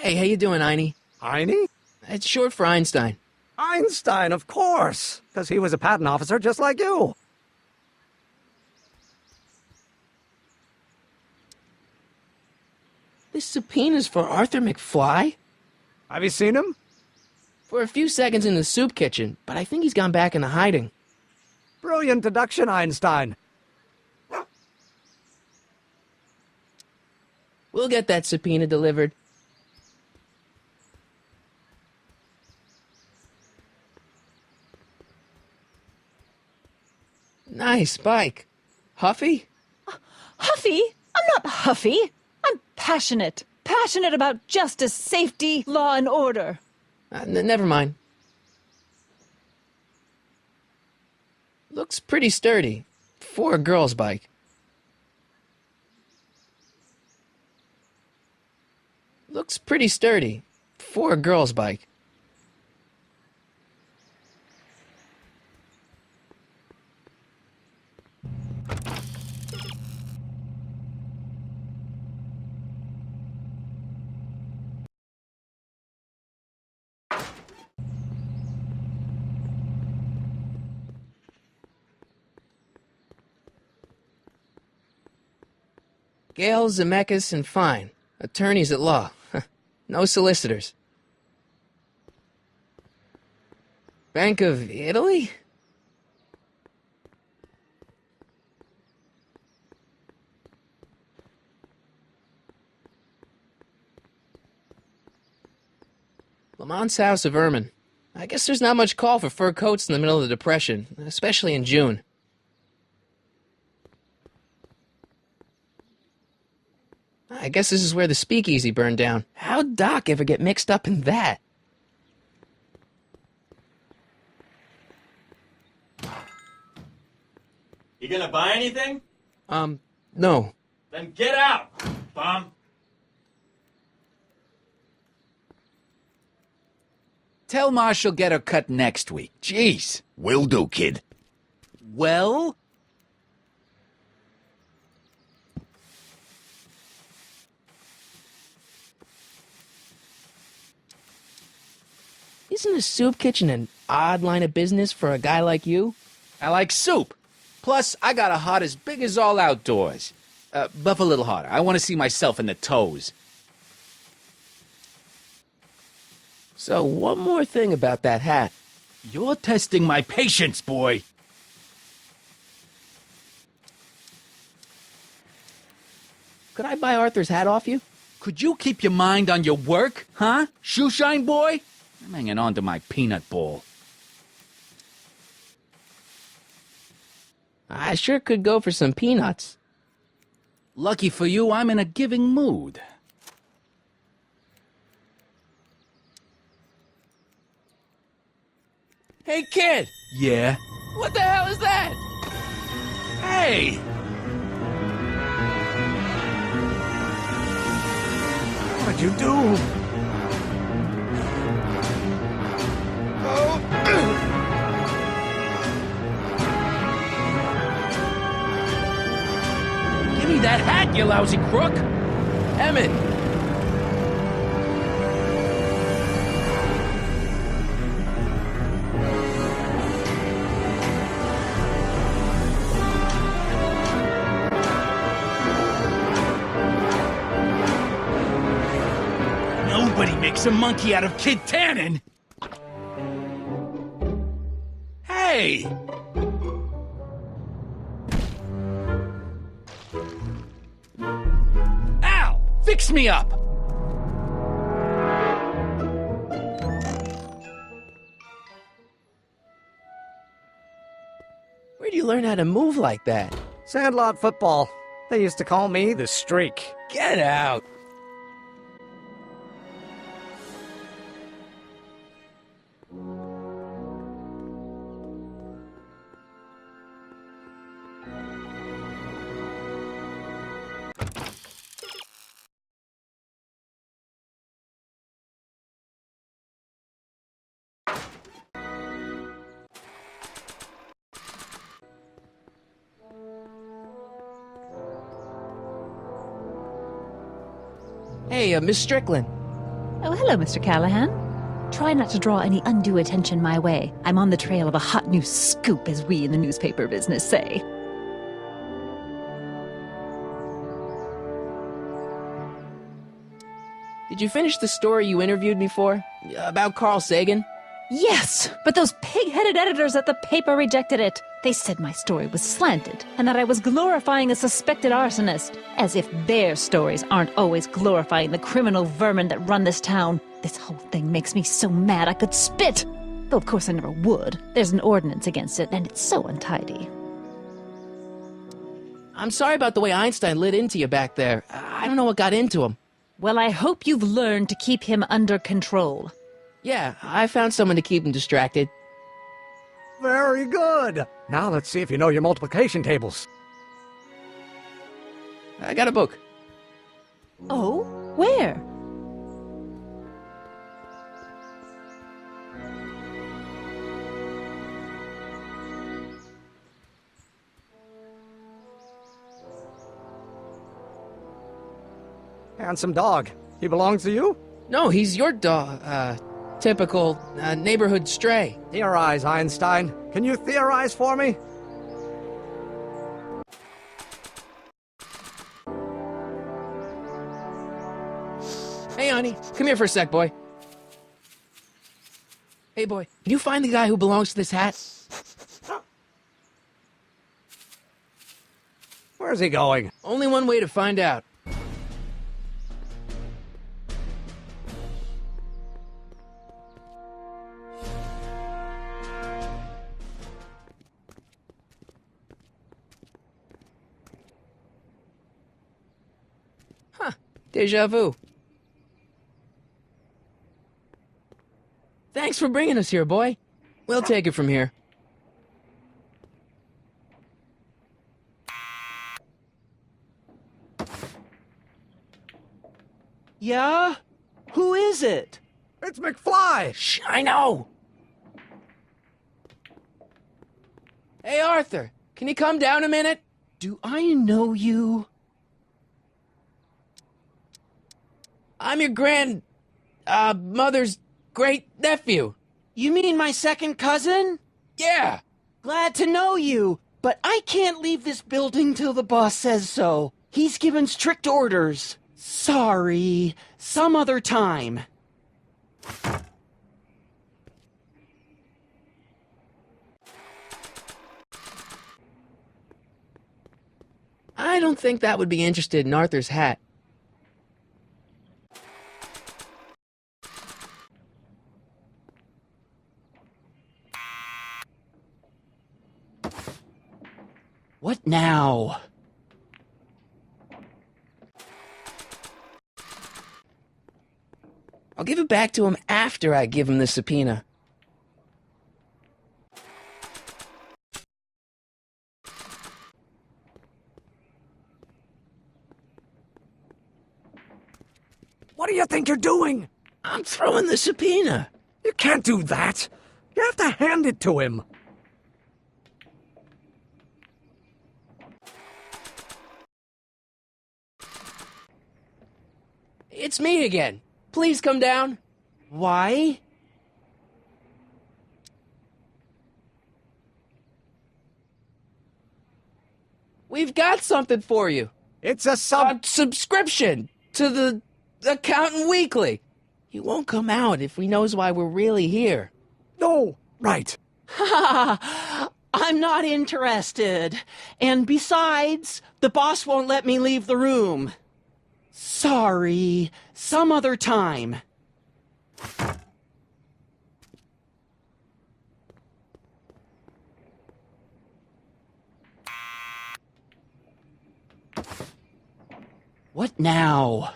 Hey, how you doing, Einie? Heine? It's short for Einstein. Einstein, of course, because he was a patent officer just like you. This subpoena's for Arthur McFly? Have you seen him? For a few seconds in the soup kitchen, but I think he's gone back into hiding. Brilliant deduction, Einstein. We'll get that subpoena delivered. Nice bike. Huffy? Huffy? I'm not huffy. I'm passionate. Passionate about justice, safety, law, and order. Never mind. Looks pretty sturdy. For a girl's bike. Looks pretty sturdy. For a girl's bike. Gale, Zemeckis, and Fine. Attorneys at law. No solicitors. Bank of Italy? Lamont's House of Ermine. I guess there's not much call for fur coats in the middle of the Depression, especially in June. I guess this is where the speakeasy burned down. How'd Doc ever get mixed up in that? You gonna buy anything? No. Then get out, bum! Tell Ma she'll get her cut next week. Jeez. Will do, kid. Well? Isn't a soup kitchen an odd line of business for a guy like you? I like soup. Plus, I got a heart as big as all outdoors. Buff a little harder. I want to see myself in the toes. So, one more thing about that hat. You're testing my patience, boy. Could I buy Arthur's hat off you? Could you keep your mind on your work, huh? Shoeshine boy? I'm hanging on to my peanut ball. I sure could go for some peanuts. Lucky for you, I'm in a giving mood. Hey, kid! Yeah? What the hell is that? Hey! What'd you do? Give me that hat, you lousy crook! Emmett! Nobody makes a monkey out of Kid Tannen! Hey! Al! Fix me up! Where'd you learn how to move like that? Sandlot football. They used to call me the Streak. Get out! Hey, Miss Strickland. Oh, hello, Mr. Callahan. Try not to draw any undue attention my way. I'm on the trail of a hot new scoop, as we in the newspaper business say. Did you finish the story you interviewed me for? About Carl Sagan? Yes, but those pig-headed editors at the paper rejected it. They said my story was slanted, and that I was glorifying a suspected arsonist. As if their stories aren't always glorifying the criminal vermin that run this town. This whole thing makes me so mad I could spit! Though of course I never would. There's an ordinance against it, and it's so untidy. I'm sorry about the way Einstein lit into you back there. I don't know what got into him. Well, I hope you've learned to keep him under control. Yeah, I found someone to keep him distracted. Very good. Now let's see if you know your multiplication tables. I got a book. Oh? Where? Handsome dog. He belongs to you? No, he's your dog. Typical neighborhood stray. Theorize, Einstein. Can you theorize for me? Hey, honey, come here for a sec, boy. Hey, boy, can you find the guy who belongs to this hat? Where's he going? Only one way to find out. Huh. Deja vu. Thanks for bringing us here, boy. We'll take it from here. Yeah? Who is it? It's McFly! Shh, I know! Hey, Arthur, can you come down a minute? Do I know you? I'm your mother's great-nephew. You mean my second cousin? Yeah! Glad to know you, but I can't leave this building till the boss says so. He's given strict orders. Sorry, some other time. I don't think that would be interested in Arthur's hat. What now? I'll give it back to him after I give him the subpoena. What do you think you're doing? I'm throwing the subpoena. You can't do that. You have to hand it to him. It's me again. Please come down. Why? We've got something for you. It's a A subscription to the Accountant Weekly. He won't come out if he knows why we're really here. No, right. I'm not interested. And besides, the boss won't let me leave the room. Sorry, some other time. What now?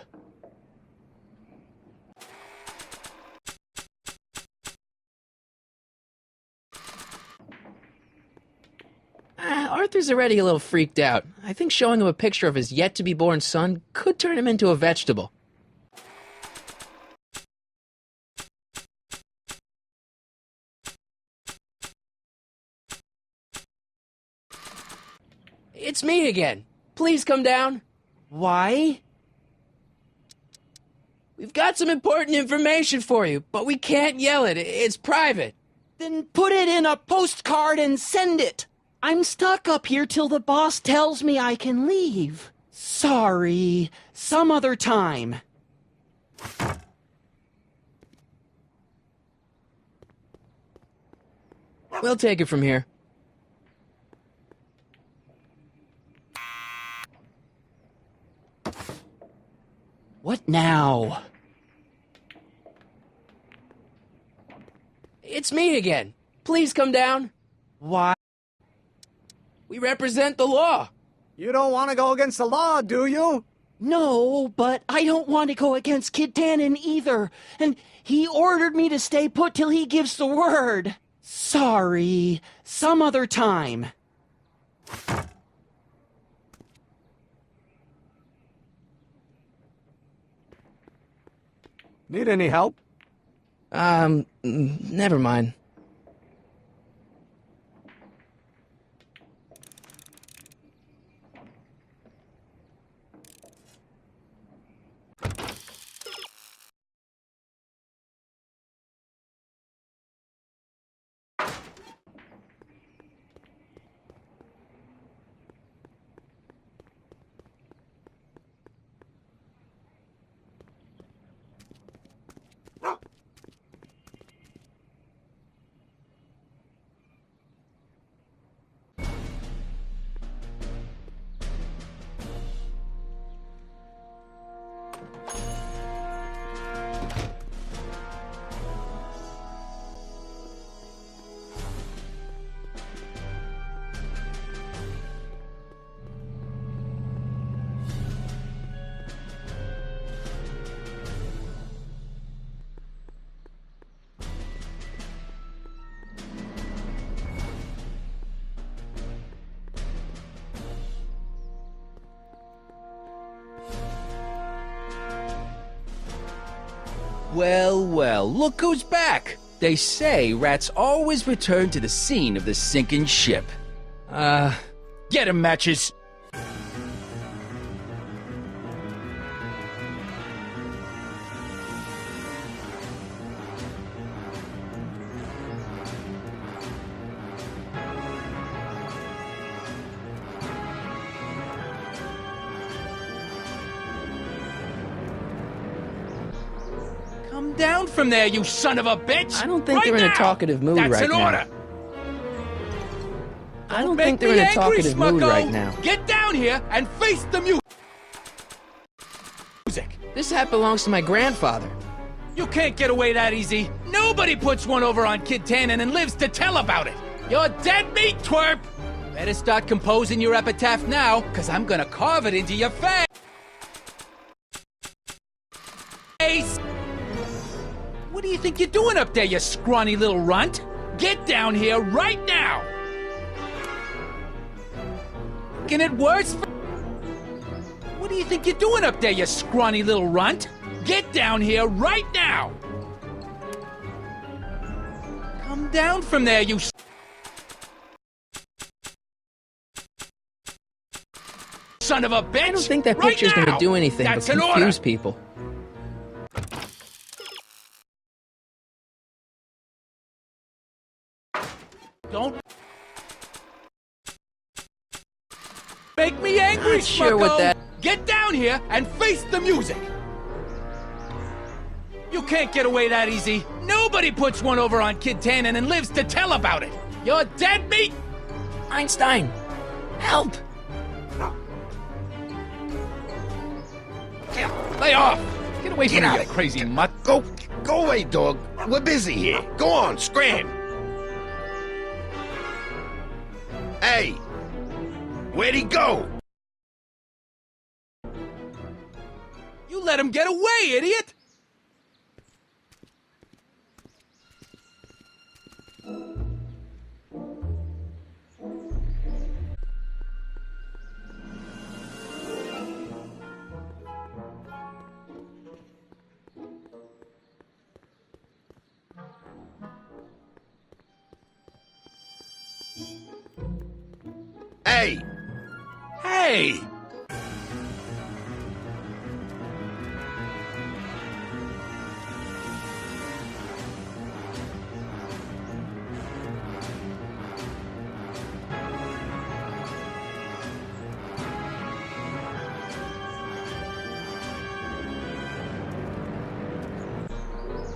Arthur's already a little freaked out. I think showing him a picture of his yet-to-be-born son could turn him into a vegetable. It's me again. Please come down. Why? We've got some important information for you, but we can't yell it. It's private. Then put it in a postcard and send it. I'm stuck up here till the boss tells me I can leave. Sorry, some other time. We'll take it from here. What now? It's me again. Please come down. Why? We represent the law. You don't want to go against the law, do you? No, but I don't want to go against Kid Tannen either. And he ordered me to stay put till he gives the word. Sorry, some other time. Need any help? Never mind. Well, well, look who's back. They say rats always return to the scene of the sinking ship. Get 'em, Matches! Come down from there, you son of a bitch! I don't think Right they're in a now! talkative mood That's right an now. order! I don't Make think they're me in a angry, talkative mood Smucko. right now. Get down here and face the music! This hat belongs to my grandfather. You can't get away that easy. Nobody puts one over on Kid Tannen and lives to tell about it. You're dead meat, twerp! Better start composing your epitaph now, cause I'm gonna carve it into your face! What do you think you're doing up there, you scrawny little runt? Get down here right now! Making it worse for... What do you think you're doing up there, you scrawny little runt? Get down here right now! Come down from there, you son of a bitch! I don't think that Right picture's now! gonna do anything That's but an order! confuse people. Don't make me angry, Not sure what Smucko! that- Get down here and face the music! You can't get away that easy. Nobody puts one over on Kid Tannen and lives to tell about it. You're dead meat! Einstein! Help! Lay off! Get away from me, you crazy mutt! Go away, dog. We're busy here. Go on, scram. Hey, where'd he go? You let him get away, idiot! Hey, Hey!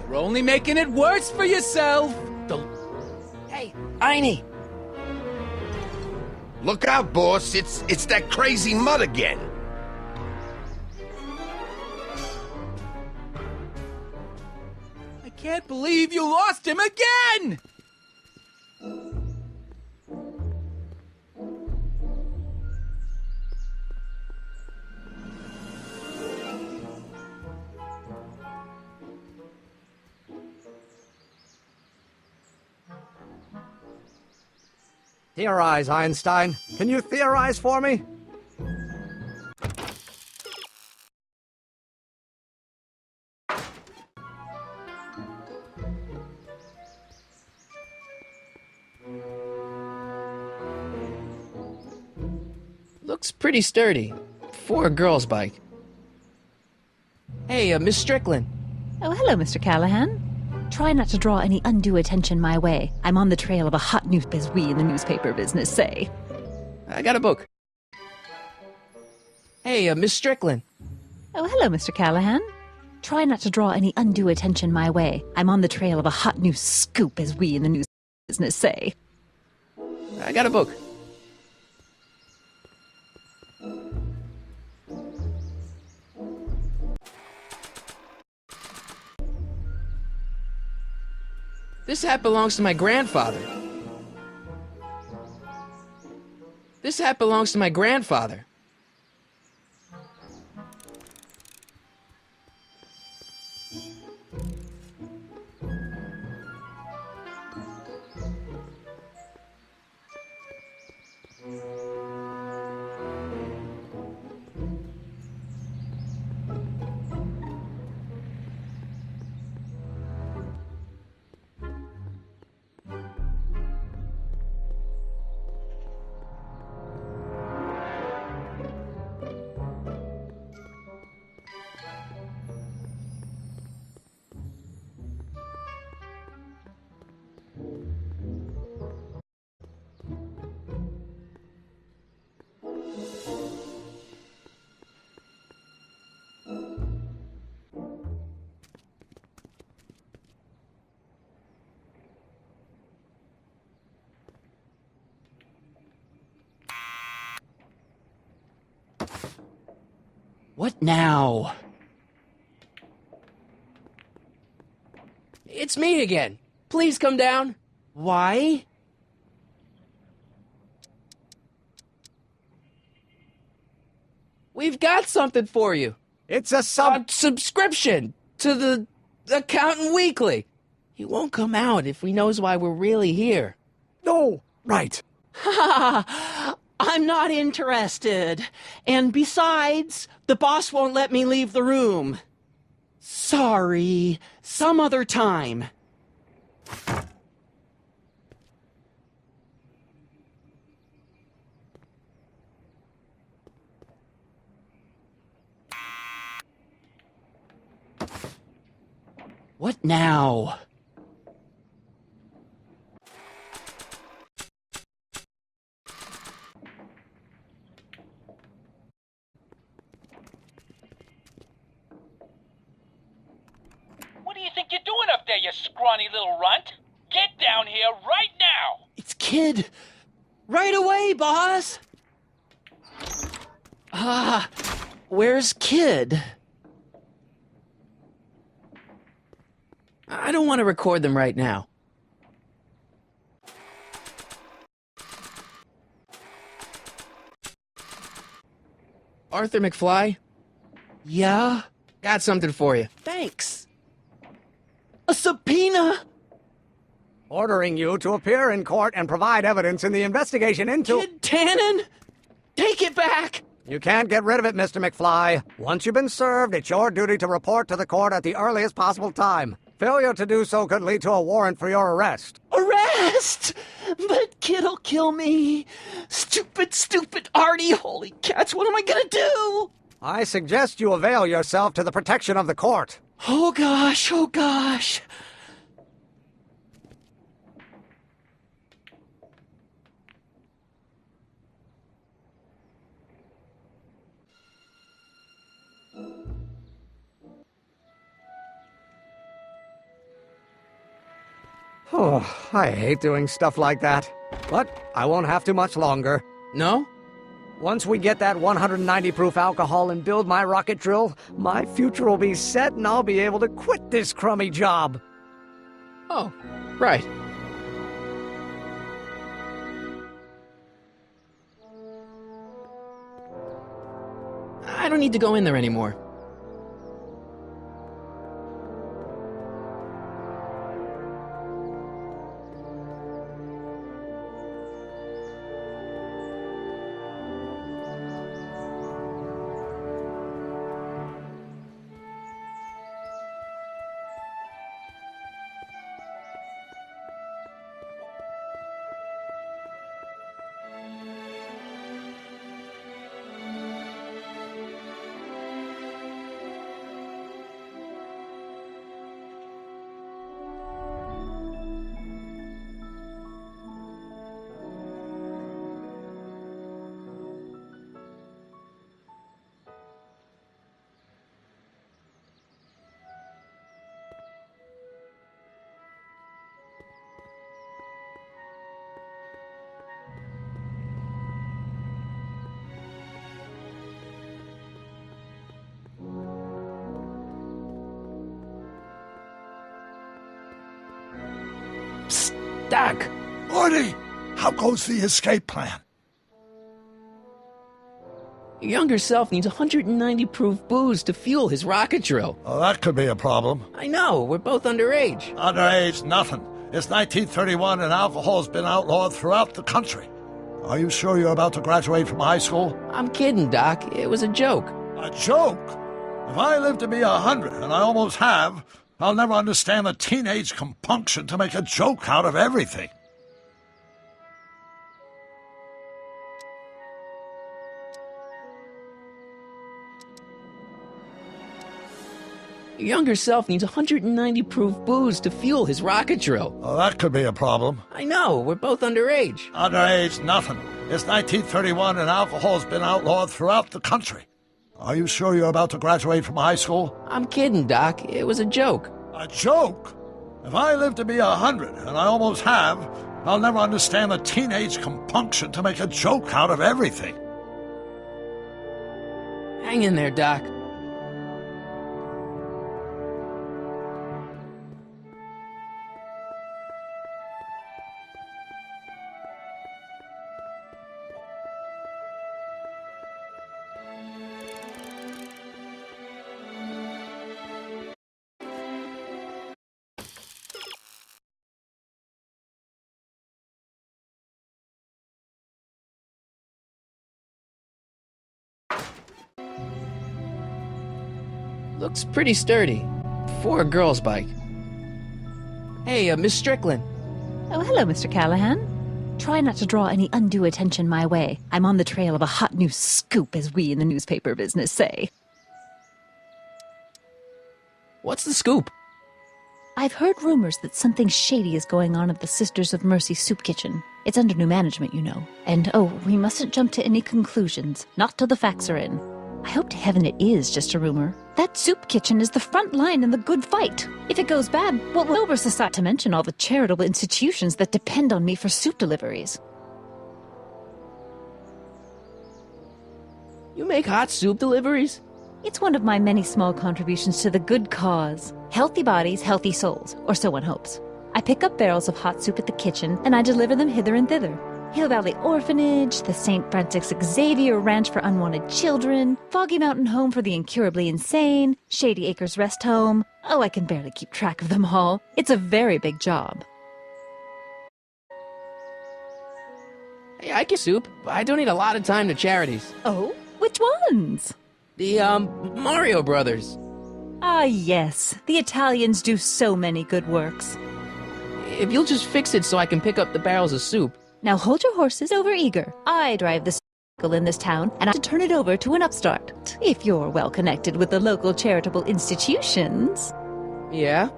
You're only making it worse for yourself. Hey, Einie! Look out, boss. It's that crazy mud again. I can't believe you lost him again! Theorize, Einstein. Can you theorize for me? Looks pretty sturdy. For a girl's bike. Hey, Miss Strickland. Oh, hello, Mr. Callahan. Try not to draw any undue attention my way. I'm on the trail of a hot news, as we in the newspaper business say. I got a book. Hey, Miss Strickland. Oh, hello, Mr. Callahan. Try not to draw any undue attention my way. I'm on the trail of a hot new scoop, as we in the news business say. I got a book. This hat belongs to my grandfather. This hat belongs to my grandfather. What now? It's me again. Please come down. Why? We've got something for you. It's a A subscription to the Accountant Weekly. He won't come out if he knows why we're really here. No, right. I'm not interested. And besides, the boss won't let me leave the room. Sorry, some other time. What now? What do you think you're doing up there, you scrawny little runt? Get down here right now! It's Kid. Right away, boss. Where's Kid? I don't want to record them right now. Arthur McFly, Yeah? got something for you. Thanks. A subpoena? Ordering you to appear in court and provide evidence in the investigation into... Kid Tannen? Take it back! You can't get rid of it, Mr. McFly. Once you've been served, it's your duty to report to the court at the earliest possible time. Failure to do so could lead to a warrant for your arrest. Arrest! But Kid'll kill me. Stupid, stupid Artie. Holy cats, what am I gonna do? I suggest you avail yourself to the protection of the court. Oh gosh, oh gosh. Oh, I hate doing stuff like that. But I won't have to much longer. No? Once we get that 190 proof alcohol and build my rocket drill, my future will be set and I'll be able to quit this crummy job. Oh, right. I don't need to go in there anymore. Doc! Morty! How goes the escape plan? Your younger self needs 190 proof booze to fuel his rocket drill. Oh, that could be a problem. I know, we're both underage. Underage, nothing. It's 1931 and alcohol's been outlawed throughout the country. Are you sure you're about to graduate from high school? I'm kidding, Doc. It was a joke. A joke? If I live to be 100, and I almost have, I'll never understand the teenage compunction to make a joke out of everything. Your younger self needs 190 proof booze to fuel his rocket drill. Oh, that could be a problem. I know, we're both underage. Underage, nothing. It's 1931 and alcohol's been outlawed throughout the country. Are you sure you're about to graduate from high school? I'm kidding, Doc. It was a joke. A joke? If I live to be 100, and I almost have, I'll never understand the teenage compunction to make a joke out of everything. Hang in there, Doc. Looks pretty sturdy. For a girl's bike. Hey, Miss Strickland. Oh, hello, Mr. Callahan. Try not to draw any undue attention my way. I'm on the trail of a hot new scoop, as we in the newspaper business say. What's the scoop? I've heard rumors that something shady is going on at the Sisters of Mercy Soup Kitchen. It's under new management, you know. And, we mustn't jump to any conclusions. Not till the facts are in. I hope to heaven it is just a rumor. That soup kitchen is the front line in the good fight. If it goes bad, what will Sober Society, to mention all the charitable institutions that depend on me for soup deliveries? You make hot soup deliveries? It's one of my many small contributions to the good cause. Healthy bodies, healthy souls, or so one hopes. I pick up barrels of hot soup at the kitchen, and I deliver them hither and thither. Hill Valley Orphanage, the St. Francis Xavier Ranch for Unwanted Children, Foggy Mountain Home for the Incurably Insane, Shady Acres Rest Home. Oh, I can barely keep track of them all. It's a very big job. Hey, I get soup. I donate a lot of time to charities. Oh? Which ones? The, Mario Brothers. Ah, yes. The Italians do so many good works. If you'll just fix it so I can pick up the barrels of soup. Now hold your horses over eager. I drive the cycle in this town, and I have to turn it over to an upstart. If you're well connected with the local charitable institutions, Yeah?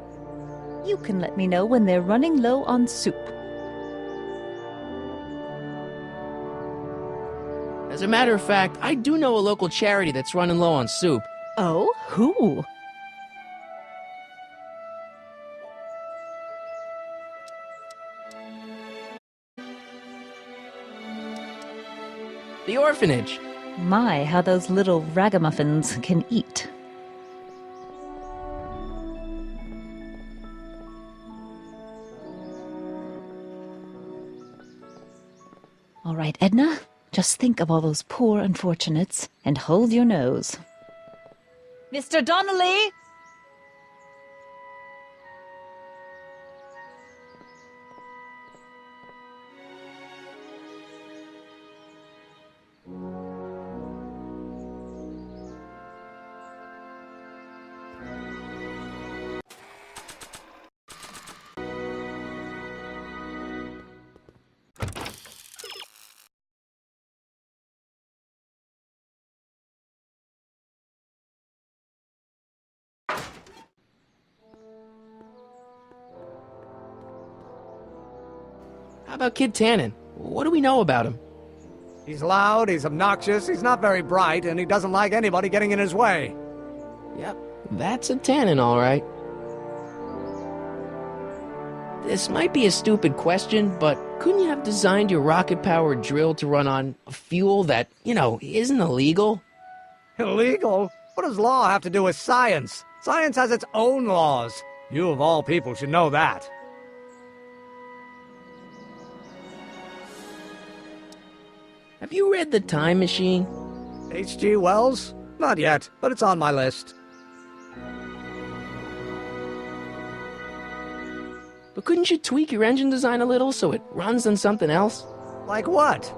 you can let me know when they're running low on soup. As a matter of fact, I do know a local charity that's running low on soup. Oh? Who? The orphanage. My, how those little ragamuffins can eat. All right, Edna, just think of all those poor unfortunates and hold your nose. Mr. Donnelly! How about Kid Tannen? What do we know about him? He's loud, he's obnoxious, he's not very bright, and he doesn't like anybody getting in his way. Yep, that's a Tannen, all right. This might be a stupid question, but couldn't you have designed your rocket-powered drill to run on a fuel that, isn't illegal? Illegal? What does law have to do with science? Science has its own laws. You, of all people, should know that. Have you read The Time Machine? H.G. Wells? Not yet, but it's on my list. But couldn't you tweak your engine design a little so it runs on something else? Like what?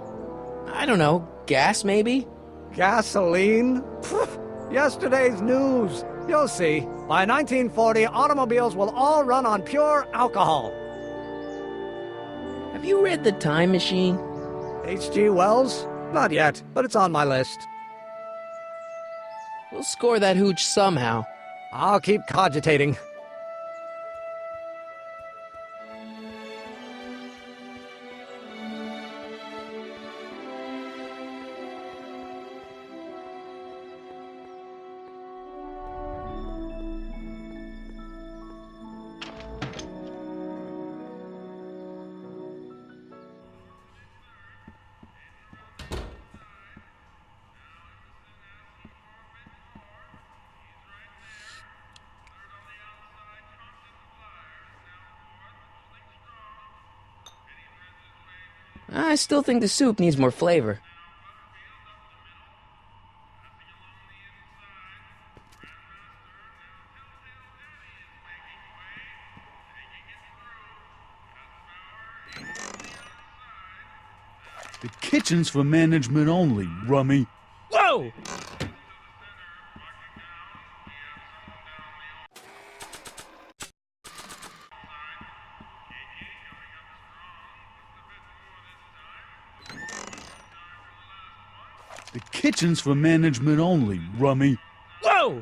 I don't know, gas maybe? Gasoline? Pfft, yesterday's news. You'll see. By 1940, automobiles will all run on pure alcohol. Have you read The Time Machine? H.G. Wells? Not yet, but it's on my list. We'll score that hooch somehow. I'll keep cogitating. I still think the soup needs more flavor. The kitchen's for management only, rummy. Whoa! The kitchen's for management only, rummy. Whoa!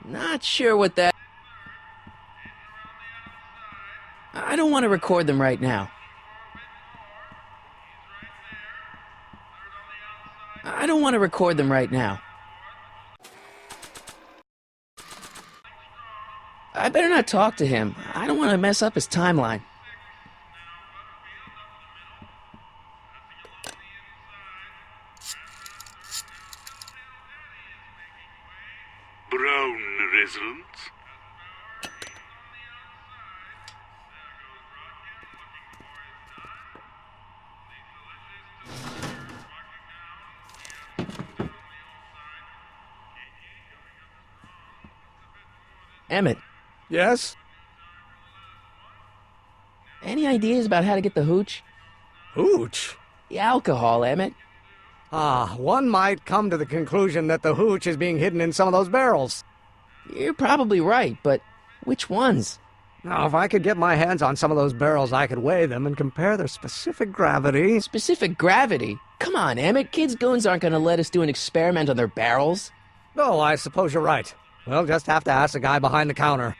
Not sure what that... I don't want to record them right now. I don't want to record them right now. I better not talk to him. I don't want to mess up his timeline. Brown residents. Emmett, Yes? any ideas about how to get the hooch? Hooch? The alcohol, Emmett. One might come to the conclusion that the hooch is being hidden in some of those barrels. You're probably right, but which ones? Now, if I could get my hands on some of those barrels, I could weigh them and compare their specific gravity. Specific gravity? Come on, Emmett. Kids' goons aren't going to let us do an experiment on their barrels. Oh, I suppose you're right. We'll just have to ask the guy behind the counter.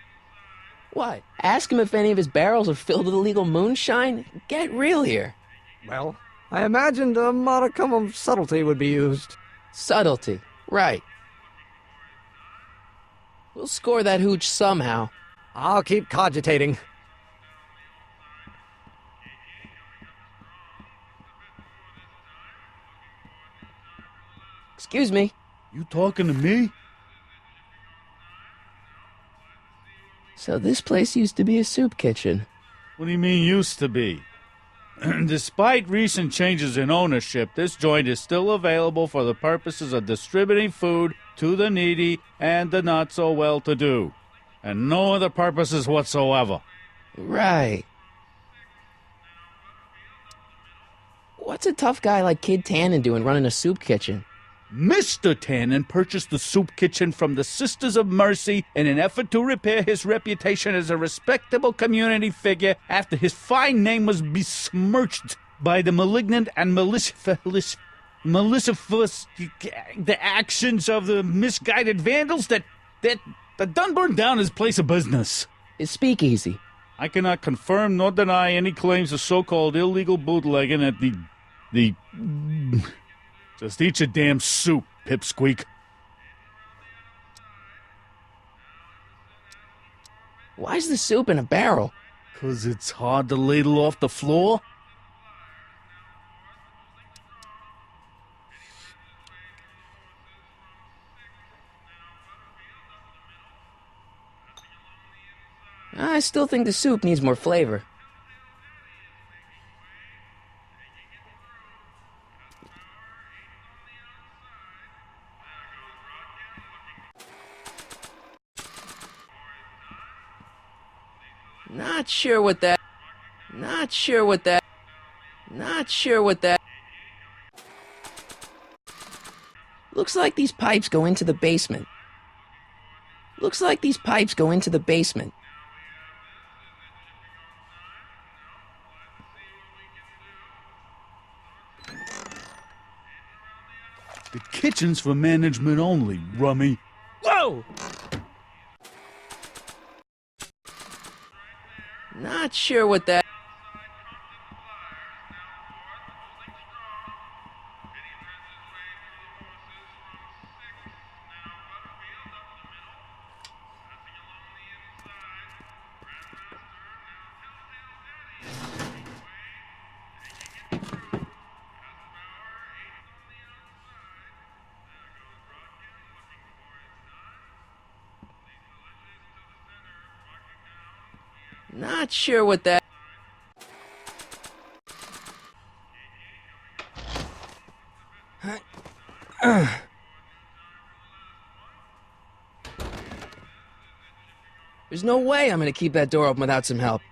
What? Ask him if any of his barrels are filled with illegal moonshine? Get real here. Well, I imagined a modicum of subtlety would be used. Subtlety. Right. We'll score that hooch somehow. I'll keep cogitating. Excuse me. You talking to me? So this place used to be a soup kitchen. What do you mean used to be? Despite recent changes in ownership, this joint is still available for the purposes of distributing food to the needy and the not-so-well-to-do, and no other purposes whatsoever. Right. What's a tough guy like Kid Tannen doing running a soup kitchen? Mr. Tannen purchased the soup kitchen from the Sisters of Mercy in an effort to repair his reputation as a respectable community figure after his fine name was besmirched by the malignant and malicious the actions of the misguided vandals that done burned down his place of business. His speakeasy. I cannot confirm nor deny any claims of so-called illegal bootlegging at the Just eat your damn soup, pipsqueak. Why's the soup in a barrel? 'Cause it's hard to ladle off the floor? I still think the soup needs more flavor. Not sure what that. Looks like these pipes go into the basement. The kitchen's for management only, rummy. Whoa! Not sure what that. Not sure what that. There's no way I'm gonna keep that door open without some help.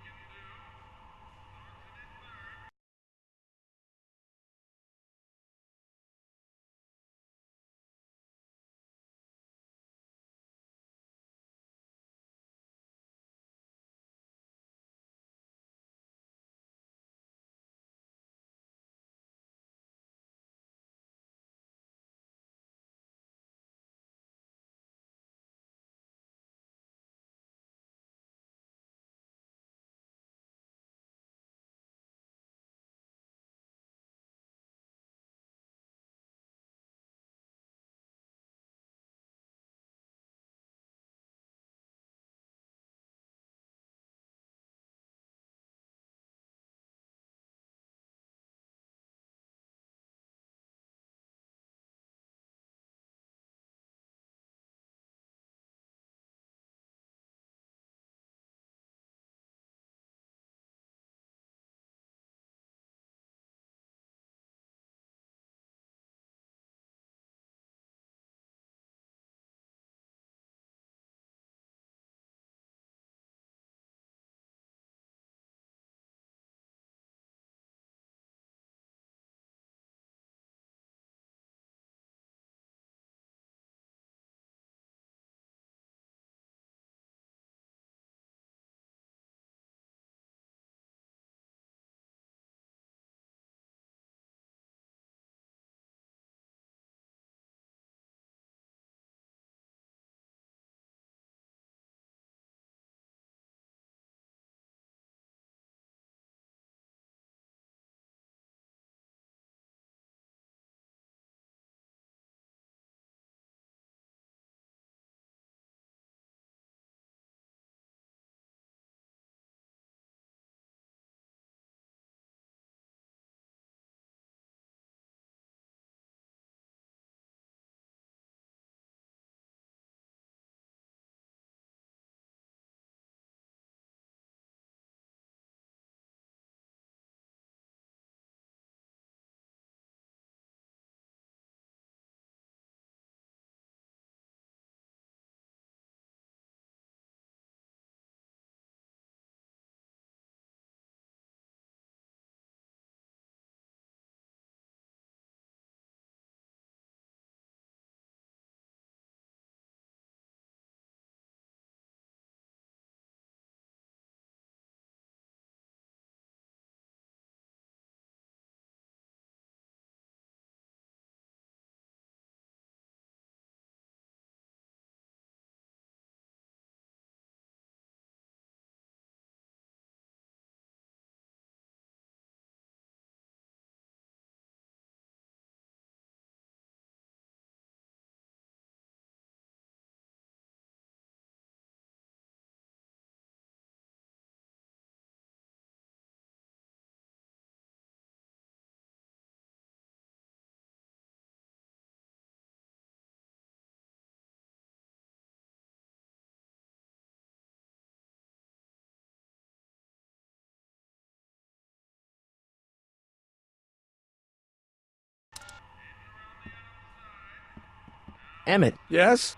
Emmett. Yes?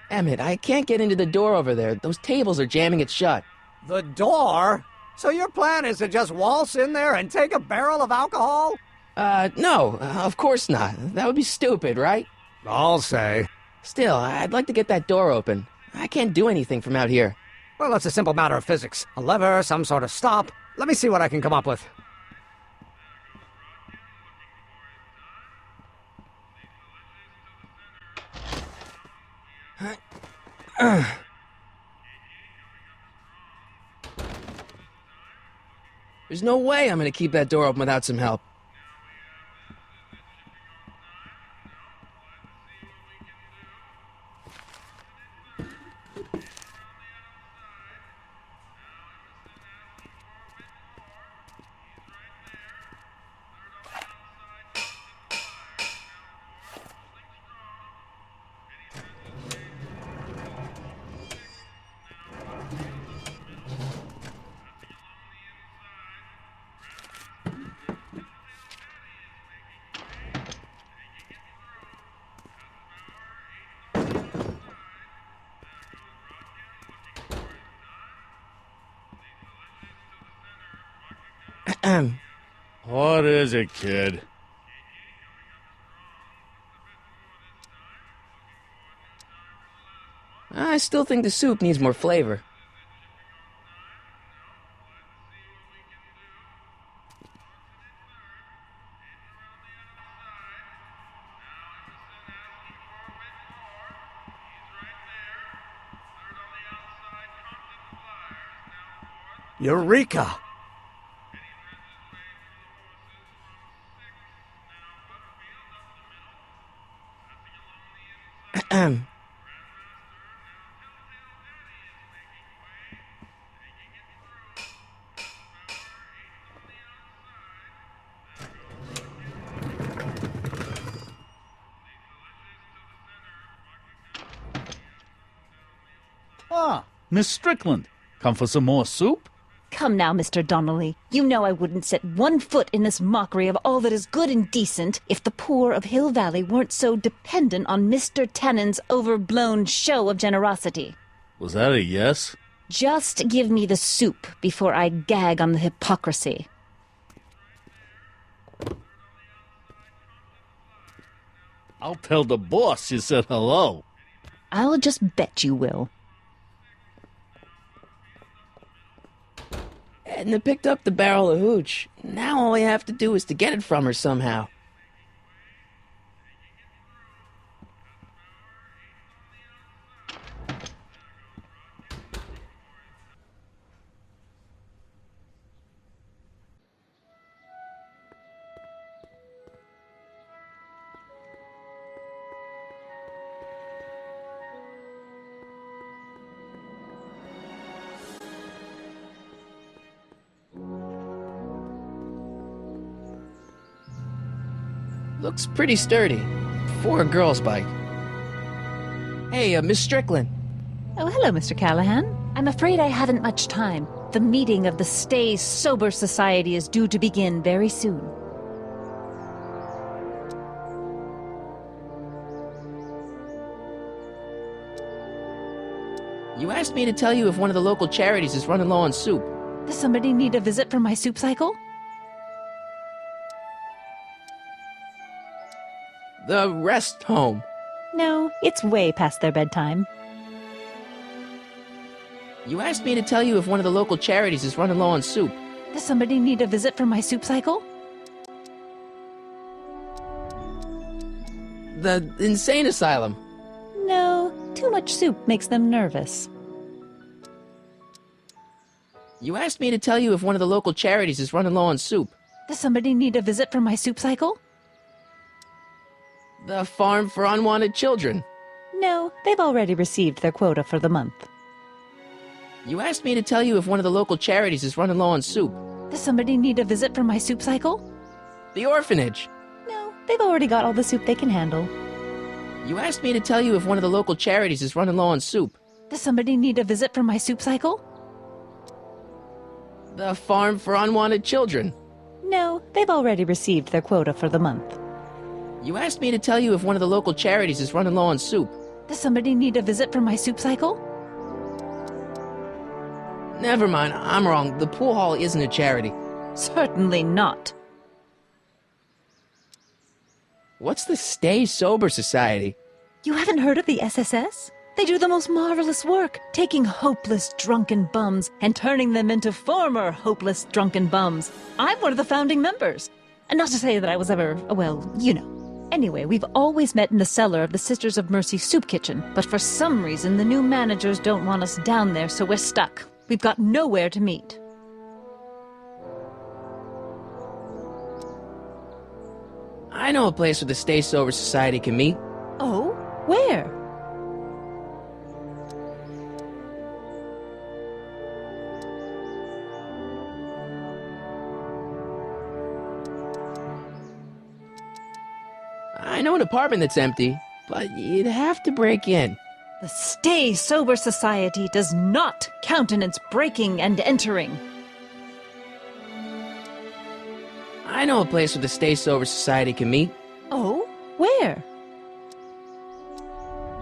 Emmett, I can't get into the door over there. Those tables are jamming it shut. The door? So your plan is to just waltz in there and take a barrel of alcohol? No, of course not. That would be stupid, right? I'll say. Still, I'd like to get that door open. I can't do anything from out here. Well, it's a simple matter of physics. A lever, some sort of stop. Let me see what I can come up with. There's no way I'm gonna keep that door open without some help. What is it, kid? I still think the soup needs more flavor. Eureka! Ah, Miss Strickland. Come for some more soup? Come now, Mr. Donnelly. You know I wouldn't set one foot in this mockery of all that is good and decent if the poor of Hill Valley weren't so dependent on Mr. Tannen's overblown show of generosity. Was that a yes? Just give me the soup before I gag on the hypocrisy. I'll tell the boss you said hello. I'll just bet you will. Edna picked up the barrel of hooch. Now all I have to do is to get it from her somehow. Looks pretty sturdy. For a girl's bike. Hey, Miss Strickland. Oh, hello, Mr. Callahan. I'm afraid I haven't much time. The meeting of the Stay Sober Society is due to begin very soon. You asked me to tell you if one of the local charities is running low on soup. Does somebody need a visit from my soup cycle? The rest home. No, it's way past their bedtime. You asked me to tell you if one of the local charities is running low on soup. Does somebody need a visit from my soup cycle? The insane asylum. No, too much soup makes them nervous. You asked me to tell you if one of the local charities is running low on soup. Does somebody need a visit from my soup cycle? The Farm for Unwanted Children. No, they've already received their quota for the month. You asked me to tell you if one of the local charities is running low on soup. Does somebody need a visit from my soup cycle? The orphanage. No, they've already got all the soup they can handle. You asked me to tell you if one of the local charities is running low on soup. Does somebody need a visit from my soup cycle? The Farm for Unwanted Children. No, they've already received their quota for the month. You asked me to tell you if one of the local charities is running low on soup. Does somebody need a visit from my soup cycle? Never mind, I'm wrong. The pool hall isn't a charity. Certainly not. What's the Stay Sober Society? You haven't heard of the SSS? They do the most marvelous work, taking hopeless drunken bums and turning them into former hopeless drunken bums. I'm one of the founding members. And not to say that I was ever, well, you know. Anyway, we've always met in the cellar of the Sisters of Mercy soup kitchen, but for some reason the new managers don't want us down there, so we're stuck. We've got nowhere to meet. I know a place where the Stay Sober Society can meet. Oh? Where? I know an apartment that's empty, but you'd have to break in. The Stay Sober Society does not countenance breaking and entering. I know a place where the Stay Sober Society can meet. Oh? Where?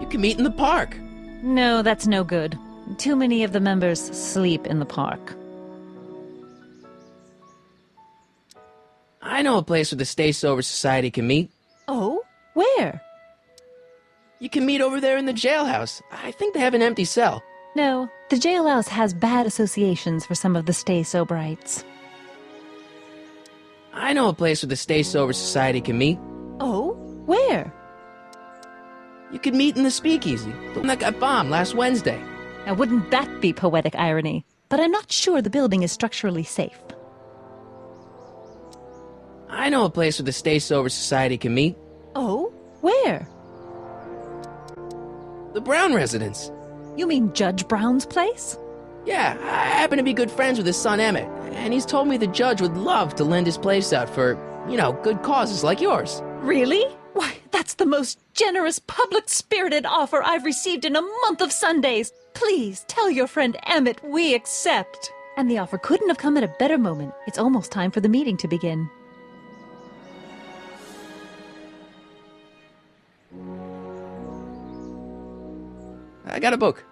You can meet in the park. No, that's no good. Too many of the members sleep in the park. I know a place where the Stay Sober Society can meet. Oh? Where? You can meet over there in the jailhouse. I think they have an empty cell. No, the jailhouse has bad associations for some of the Stay Soberites. I know a place where the Stay Sober Society can meet. Oh? Where? You could meet in the Speakeasy, the one that got bombed last Wednesday. Now, wouldn't that be poetic irony? But I'm not sure the building is structurally safe. I know a place where the Stay Sober Society can meet. Oh? Where? The Brown residence. You mean Judge Brown's place? Yeah, I happen to be good friends with his son Emmett, and he's told me the judge would love to lend his place out for, you know, good causes like yours. Really? Why, that's the most generous, public-spirited offer I've received in a month of Sundays. Please, tell your friend Emmett we accept. And the offer couldn't have come at a better moment. It's almost time for the meeting to begin. I got a book.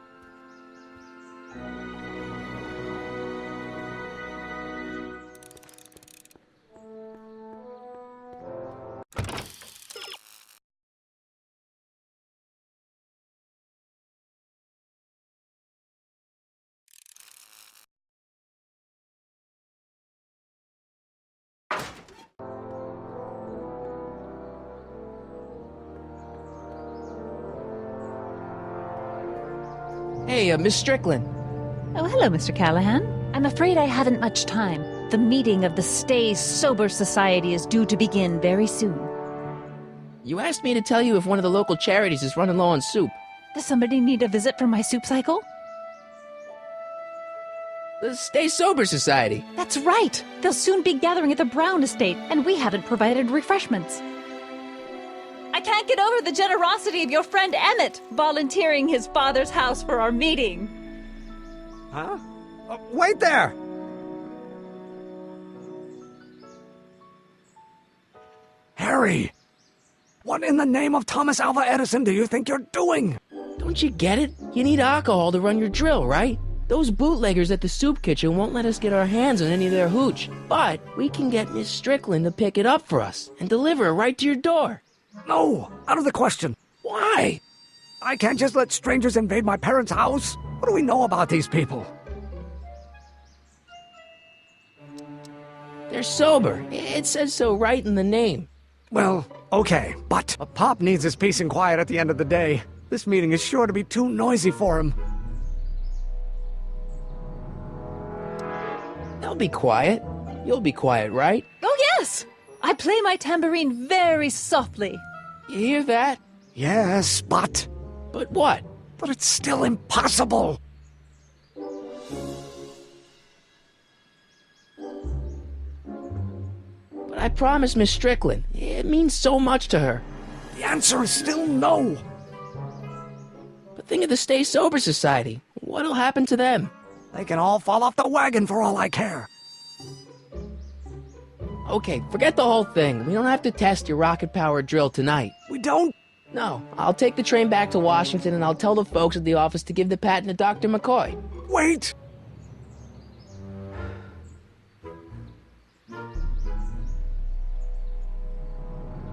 Hey, Miss Strickland. Oh, hello, Mr. Callahan. I'm afraid I haven't much time. The meeting of the Stay Sober Society is due to begin very soon. You asked me to tell you if one of the local charities is running low on soup. Does somebody need a visit from my soup cycle? The Stay Sober Society. That's right. They'll soon be gathering at the Brown estate, and we haven't provided refreshments. I can't get over the generosity of your friend Emmett volunteering his father's house for our meeting. Huh? Wait there! Harry! What in the name of Thomas Alva Edison do you think you're doing? Don't you get it? You need alcohol to run your drill, right? Those bootleggers at the soup kitchen won't let us get our hands on any of their hooch. But we can get Miss Strickland to pick it up for us and deliver it right to your door. No, out of the question. Why? I can't just let strangers invade my parents' house. What do we know about these people? They're sober. It says so right in the name. Well, okay, but Pop needs his peace and quiet at the end of the day. This meeting is sure to be too noisy for him. They'll be quiet. You'll be quiet, right? Oh, yes! I play my tambourine very softly. You hear that? Yes, but... But what? But it's still impossible. But I promised Miss Strickland. It means so much to her. The answer is still no. But think of the Stay Sober Society. What'll happen to them? They can all fall off the wagon for all I care. Okay, forget the whole thing. We don't have to test your rocket-powered drill tonight. We don't? No, I'll take the train back to Washington and I'll tell the folks at the office to give the patent to Dr. McCoy. Wait!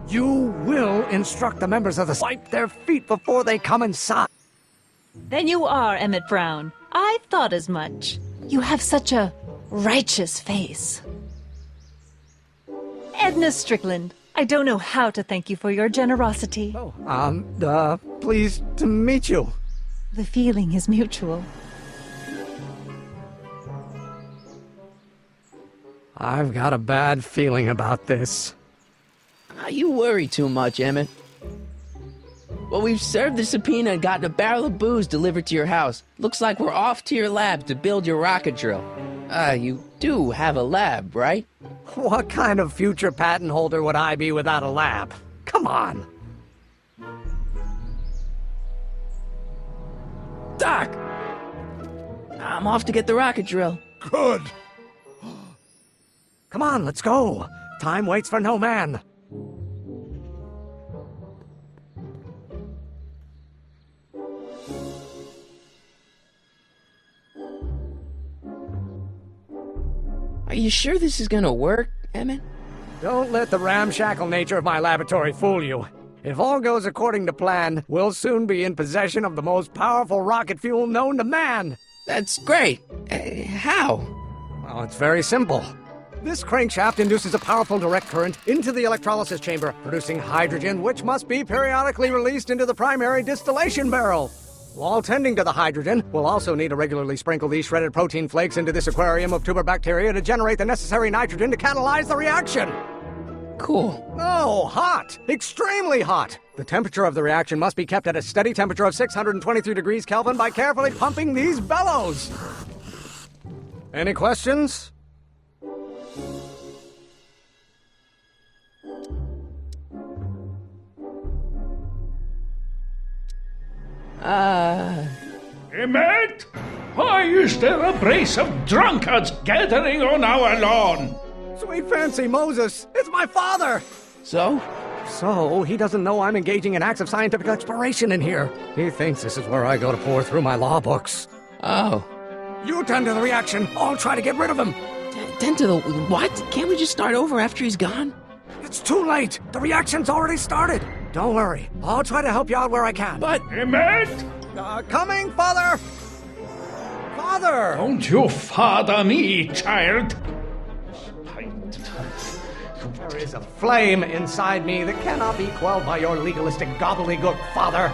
You will instruct the members of the wipe their feet before they come inside. Then you are Emmett Brown. I thought as much. You have such a righteous face. Edna Strickland, I don't know how to thank you for your generosity. Pleased to meet you. The feeling is mutual. I've got a bad feeling about this. You worry too much, Emmett. Well, we've served the subpoena and gotten a barrel of booze delivered to your house. Looks like we're off to your lab to build your rocket drill. You do have a lab, right? What kind of future patent holder would I be without a lab? Come on. Doc! I'm off to get the rocket drill. Good. Come on, let's go. Time waits for no man. Are you sure this is gonna work, Emmett? Don't let the ramshackle nature of my laboratory fool you. If all goes according to plan, we'll soon be in possession of the most powerful rocket fuel known to man. That's great. How? Well, it's very simple. This crankshaft induces a powerful direct current into the electrolysis chamber, producing hydrogen, which must be periodically released into the primary distillation barrel. While tending to the hydrogen, we'll also need to regularly sprinkle these shredded protein flakes into this aquarium of tuber bacteria to generate the necessary nitrogen to catalyze the reaction. Cool. Oh, hot! Extremely hot! The temperature of the reaction must be kept at a steady temperature of 623 degrees Kelvin by carefully pumping these bellows. Any questions? Emmett? Why is there a brace of drunkards gathering on our lawn? Sweet fancy Moses, it's my father! So? So, he doesn't know I'm engaging in acts of scientific exploration in here. He thinks this is where I go to pour through my law books. Oh. You tend to the reaction. I'll try to get rid of him. Tend to the... what? Can't we just start over after he's gone? It's too late. The reaction's already started. Don't worry. I'll try to help you out where I can. But... Emmett? Coming, Father! Father! Don't you father me, child. There is a flame inside me that cannot be quelled by your legalistic gobbledygook, Father.